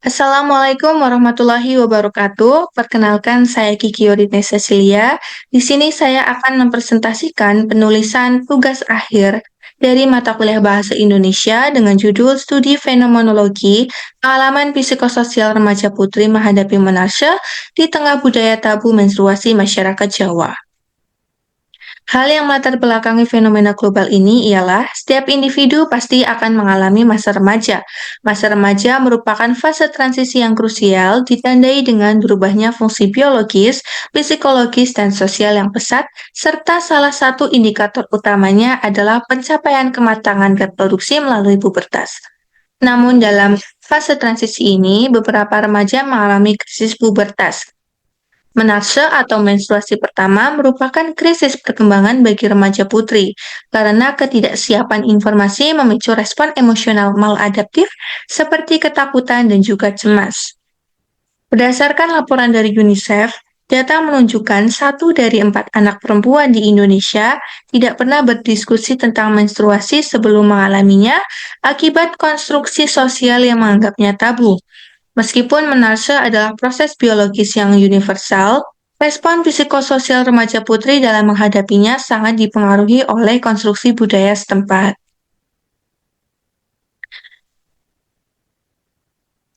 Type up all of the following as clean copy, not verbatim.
Assalamualaikum warahmatullahi wabarakatuh. Perkenalkan, saya Kiki Yoritne Cecilia. Di sini saya akan mempresentasikan penulisan tugas akhir dari mata kuliah Bahasa Indonesia dengan judul Studi Fenomenologi, Pengalaman Psikososial Remaja Putri Menghadapi Menarse di Tengah Budaya Tabu Menstruasi Masyarakat Jawa. Hal yang melatar belakangi fenomena global ini ialah setiap individu pasti akan mengalami masa remaja. Masa remaja merupakan fase transisi yang krusial, ditandai dengan berubahnya fungsi biologis, psikologis, dan sosial yang pesat, serta salah satu indikator utamanya adalah pencapaian kematangan reproduksi melalui pubertas. Namun dalam fase transisi ini, beberapa remaja mengalami krisis pubertas. Menarse atau menstruasi pertama merupakan krisis perkembangan bagi remaja putri karena ketidaksiapan informasi memicu respon emosional maladaptif seperti ketakutan dan juga cemas. Berdasarkan laporan dari UNICEF, data menunjukkan 1 dari 4 anak perempuan di Indonesia tidak pernah berdiskusi tentang menstruasi sebelum mengalaminya akibat konstruksi sosial yang menganggapnya tabu. Meskipun menarse adalah proses biologis yang universal, respon psikososial remaja putri dalam menghadapinya sangat dipengaruhi oleh konstruksi budaya setempat.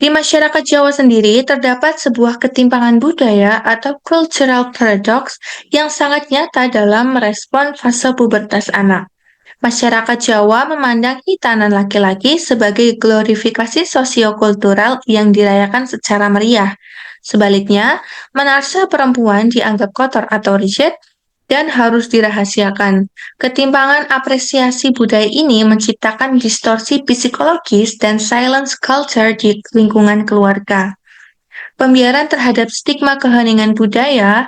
Di masyarakat Jawa sendiri terdapat sebuah ketimpangan budaya atau cultural paradox yang sangat nyata dalam merespon fase pubertas anak. Masyarakat Jawa memandang hitanan laki-laki sebagai glorifikasi sosiokultural yang dirayakan secara meriah. Sebaliknya, menarse perempuan dianggap kotor atau rigid dan harus dirahasiakan. Ketimpangan apresiasi budaya ini menciptakan distorsi psikologis dan silence culture di lingkungan keluarga. Pembiaran terhadap stigma keheningan budaya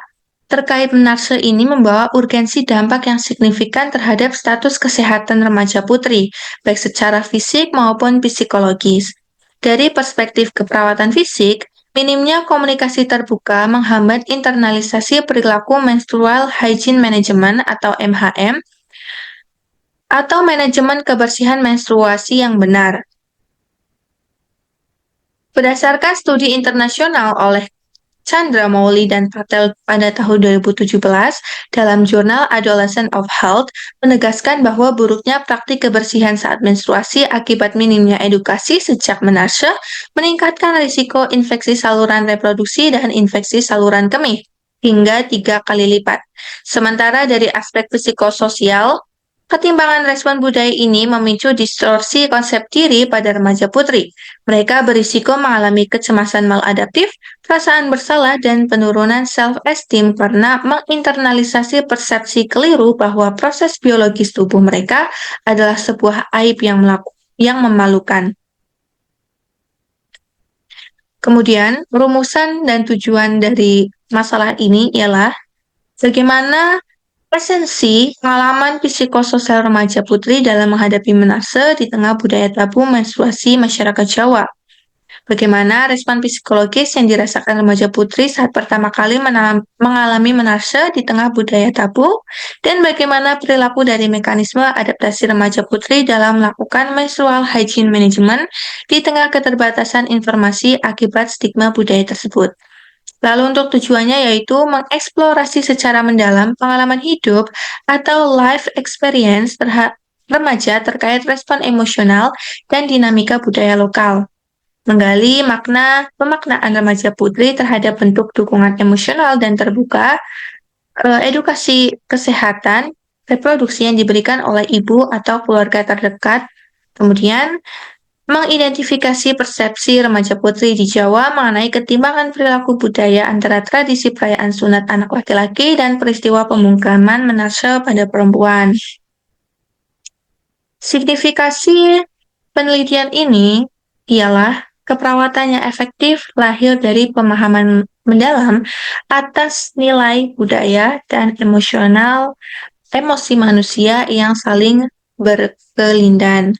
terkait menarse ini membawa urgensi dampak yang signifikan terhadap status kesehatan remaja putri, baik secara fisik maupun psikologis. Dari perspektif keperawatan fisik, minimnya komunikasi terbuka menghambat internalisasi perilaku menstrual hygiene management atau MHM atau manajemen kebersihan menstruasi yang benar. Berdasarkan studi internasional oleh Chandra Mouli dan Patel pada tahun 2017 dalam jurnal Adolescent of Health menegaskan bahwa buruknya praktik kebersihan saat menstruasi akibat minimnya edukasi sejak menarse meningkatkan risiko infeksi saluran reproduksi dan infeksi saluran kemih hingga 3 kali lipat. Sementara dari aspek psikososial, ketimbangan respon budaya ini memicu distorsi konsep diri pada remaja putri. Mereka berisiko mengalami kecemasan maladaptif, perasaan bersalah, dan penurunan self-esteem karena menginternalisasi persepsi keliru bahwa proses biologis tubuh mereka adalah sebuah aib yang memalukan. Kemudian, rumusan dan tujuan dari masalah ini ialah bagaimana esensi pengalaman psikososial remaja putri dalam menghadapi menarse di tengah budaya tabu menstruasi masyarakat Jawa. Bagaimana respon psikologis yang dirasakan remaja putri saat pertama kali mengalami menarse di tengah budaya tabu, dan bagaimana perilaku dari mekanisme adaptasi remaja putri dalam melakukan menstrual hygiene management di tengah keterbatasan informasi akibat stigma budaya tersebut. Lalu untuk tujuannya yaitu mengeksplorasi secara mendalam pengalaman hidup atau life experience remaja terkait respon emosional dan dinamika budaya lokal. Menggali pemaknaan remaja putri terhadap bentuk dukungan emosional dan terbuka, edukasi kesehatan, reproduksi yang diberikan oleh ibu atau keluarga terdekat, kemudian mengidentifikasi persepsi remaja putri di Jawa mengenai ketimbangan perilaku budaya antara tradisi perayaan sunat anak laki-laki dan peristiwa pemungkaman menarse pada perempuan. Signifikasi penelitian ini ialah keperawatan yang efektif lahir dari pemahaman mendalam atas nilai budaya dan emosi manusia yang saling berkelindan.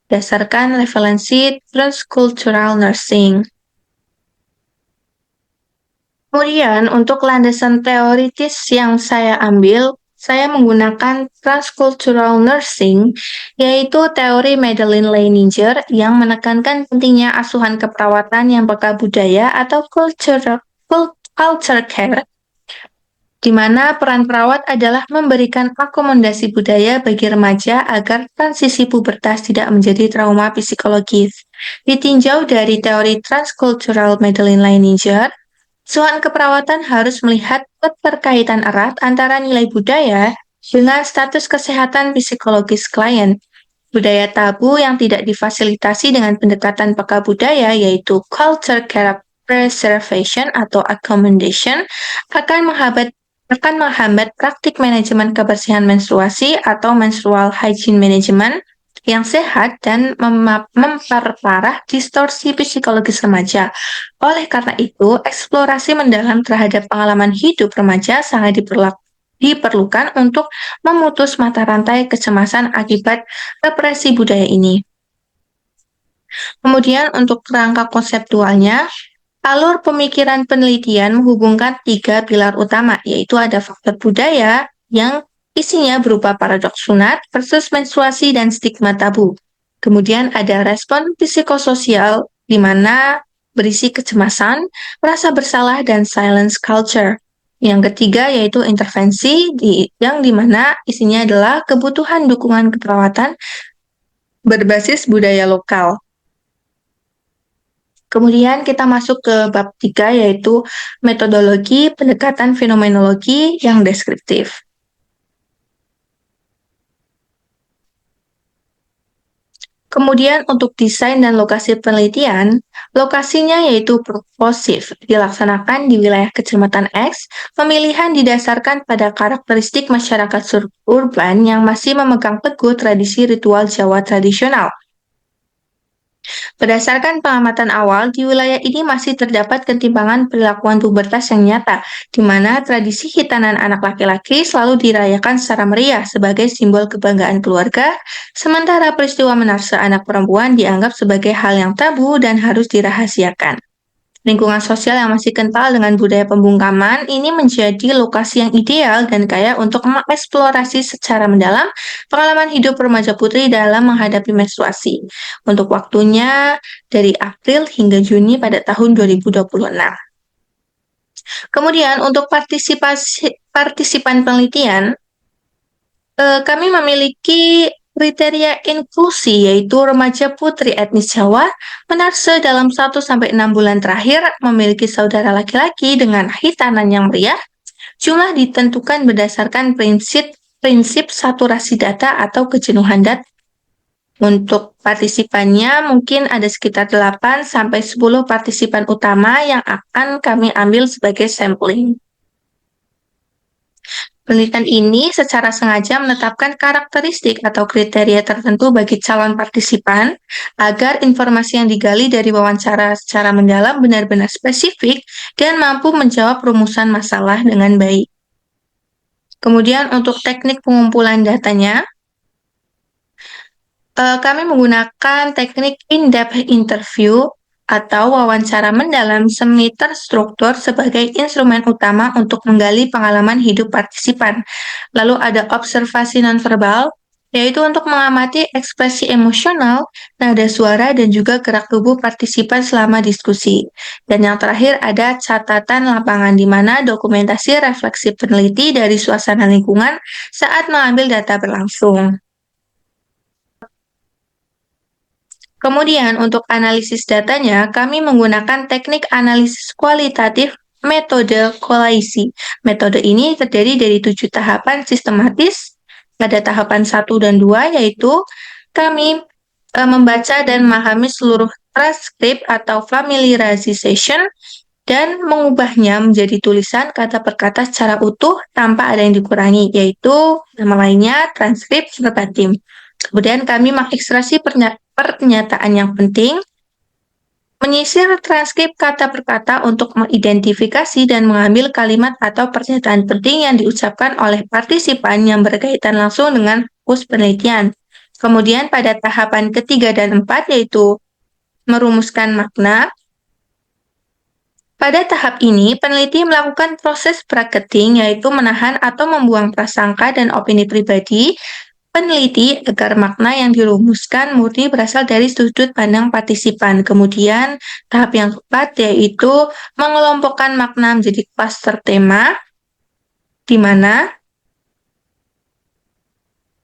Berdasarkan referensi Transcultural Nursing. Kemudian, untuk landasan teoritis yang saya ambil Saya menggunakan transcultural nursing, yaitu teori Madeline Leininger yang menekankan pentingnya asuhan keperawatan yang peka budaya atau culture care, di mana peran perawat adalah memberikan akomodasi budaya bagi remaja agar transisi pubertas tidak menjadi trauma psikologis. Ditinjau dari teori transcultural Madeline Leininger, asuhan keperawatan harus melihat keterkaitan erat antara nilai budaya dengan status kesehatan psikologis klien. Budaya tabu yang tidak difasilitasi dengan pendekatan peka budaya, yaitu culture care preservation atau accommodation, akan menghambat praktik manajemen kebersihan menstruasi atau menstrual hygiene management yang sehat dan memperparah distorsi psikologis remaja. Oleh karena itu, eksplorasi mendalam terhadap pengalaman hidup remaja sangat diperlukan untuk memutus mata rantai kecemasan akibat represi budaya ini. Kemudian untuk kerangka konseptualnya, alur pemikiran penelitian menghubungkan 3 pilar utama, yaitu ada faktor budaya yang isinya berupa paradoks sunat versus menstruasi dan stigma tabu. Kemudian ada respon psikososial di mana berisi kecemasan, rasa bersalah, dan silence culture. Yang ketiga yaitu intervensi yang dimana isinya adalah kebutuhan dukungan keperawatan berbasis budaya lokal. Kemudian kita masuk ke bab 3 yaitu metodologi pendekatan fenomenologi yang deskriptif. Kemudian untuk desain dan lokasi penelitian, lokasinya yaitu purposif, dilaksanakan di wilayah Kecamatan X, pemilihan didasarkan pada karakteristik masyarakat urban yang masih memegang teguh tradisi ritual Jawa tradisional. Berdasarkan pengamatan awal, di wilayah ini masih terdapat ketimpangan perilakuan pubertas yang nyata, di mana tradisi hitanan anak laki-laki selalu dirayakan secara meriah sebagai simbol kebanggaan keluarga, sementara peristiwa menarse anak perempuan dianggap sebagai hal yang tabu dan harus dirahasiakan. Lingkungan sosial yang masih kental dengan budaya pembungkaman ini menjadi lokasi yang ideal dan kaya untuk mengeksplorasi secara mendalam pengalaman hidup remaja putri dalam menghadapi menstruasi. Untuk waktunya dari April hingga Juni pada tahun 2026. Kemudian untuk partisipan penelitian, kami memiliki kriteria inklusi, yaitu remaja putri etnis Jawa menarse dalam 1-6 bulan terakhir memiliki saudara laki-laki dengan hitanan yang meriah. Jumlah ditentukan berdasarkan prinsip saturasi data atau kejenuhan data. Untuk partisipannya mungkin ada sekitar 8-10 partisipan utama yang akan kami ambil sebagai sampling. Penelitian ini secara sengaja menetapkan karakteristik atau kriteria tertentu bagi calon partisipan agar informasi yang digali dari wawancara secara mendalam benar-benar spesifik dan mampu menjawab rumusan masalah dengan baik. Kemudian untuk teknik pengumpulan datanya, kami menggunakan teknik in-depth interview atau wawancara mendalam semi terstruktur sebagai instrumen utama untuk menggali pengalaman hidup partisipan. Lalu ada observasi nonverbal, yaitu untuk mengamati ekspresi emosional, nada suara, dan juga gerak tubuh partisipan selama diskusi. Dan yang terakhir ada catatan lapangan, di mana dokumentasi refleksi peneliti dari suasana lingkungan saat mengambil data berlangsung. Kemudian untuk analisis datanya, kami menggunakan teknik analisis kualitatif metode kolaisi. Metode ini terdiri dari 7 tahapan sistematis. Pada tahapan 1 dan 2, yaitu kami membaca dan memahami seluruh transkrip atau familiarization dan mengubahnya menjadi tulisan kata per kata secara utuh tanpa ada yang dikurangi, yaitu nama lainnya transkrip verbatim. Kemudian kami mengekstraksi pernyataan yang penting, menyisir transkrip kata per kata untuk mengidentifikasi dan mengambil kalimat atau pernyataan penting yang diucapkan oleh partisipan yang berkaitan langsung dengan fokus penelitian. Kemudian pada tahapan ketiga dan 4 yaitu merumuskan makna, Pada tahap ini, peneliti melakukan proses bracketing, yaitu menahan atau membuang prasangka dan opini pribadi peneliti agar makna yang dirumuskan murni berasal dari sudut pandang partisipan. Kemudian, tahap yang keempat yaitu mengelompokkan makna menjadi klaster tema, di mana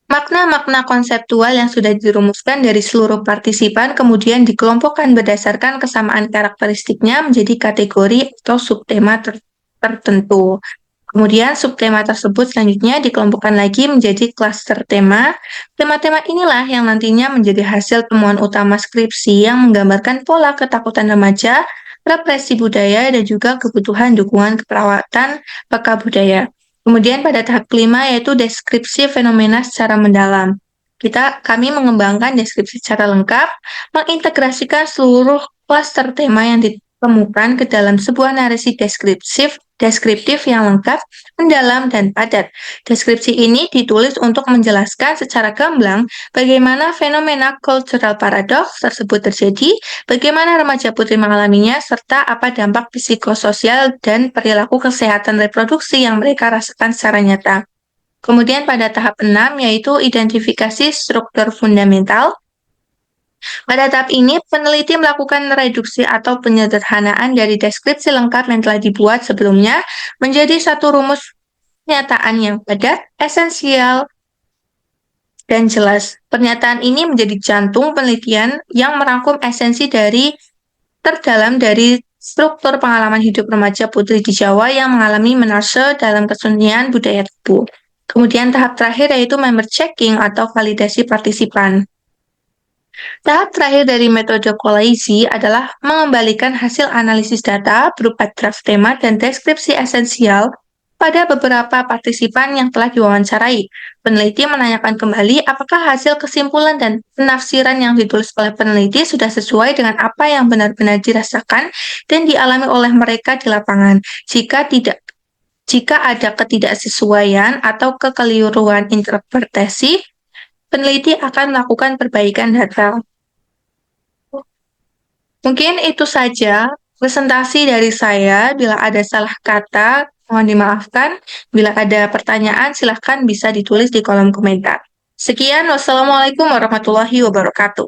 makna-makna konseptual yang sudah dirumuskan dari seluruh partisipan kemudian dikelompokkan berdasarkan kesamaan karakteristiknya menjadi kategori atau subtema tertentu. Kemudian subtema tersebut selanjutnya dikelompokkan lagi menjadi klaster tema. Tema-tema inilah yang nantinya menjadi hasil temuan utama skripsi yang menggambarkan pola ketakutan remaja, represi budaya, dan juga kebutuhan dukungan keperawatan peka budaya. Kemudian pada tahap kelima yaitu deskripsi fenomena secara mendalam. Kami mengembangkan deskripsi secara lengkap, mengintegrasikan seluruh klaster tema yang ditemukan ke dalam sebuah narasi deskriptif yang lengkap, mendalam, dan padat. Deskripsi ini ditulis untuk menjelaskan secara gamblang bagaimana fenomena cultural paradox tersebut terjadi, bagaimana remaja putri mengalaminya, serta apa dampak psikososial dan perilaku kesehatan reproduksi yang mereka rasakan secara nyata. Kemudian pada tahap 6 yaitu identifikasi struktur fundamental. Pada tahap ini, peneliti melakukan reduksi atau penyederhanaan dari deskripsi lengkap yang telah dibuat sebelumnya menjadi satu rumus pernyataan yang padat, esensial, dan jelas. Pernyataan ini menjadi jantung penelitian yang merangkum esensi terdalam dari struktur pengalaman hidup remaja putri di Jawa yang mengalami menase dalam kesunyian budaya tabu. Kemudian tahap terakhir yaitu member checking atau validasi partisipan. Tahap terakhir dari metode Kolaisi adalah mengembalikan hasil analisis data berupa draft tema dan deskripsi esensial pada beberapa partisipan yang telah diwawancarai. Peneliti menanyakan kembali apakah hasil kesimpulan dan penafsiran yang ditulis oleh peneliti sudah sesuai dengan apa yang benar-benar dirasakan dan dialami oleh mereka di lapangan. Jika ada ketidaksesuaian atau kekeliruan interpretasi, peneliti akan melakukan perbaikan data. Mungkin itu saja presentasi dari saya. Bila ada salah kata, mohon dimaafkan. Bila ada pertanyaan, silahkan bisa ditulis di kolom komentar. Sekian, wassalamualaikum warahmatullahi wabarakatuh.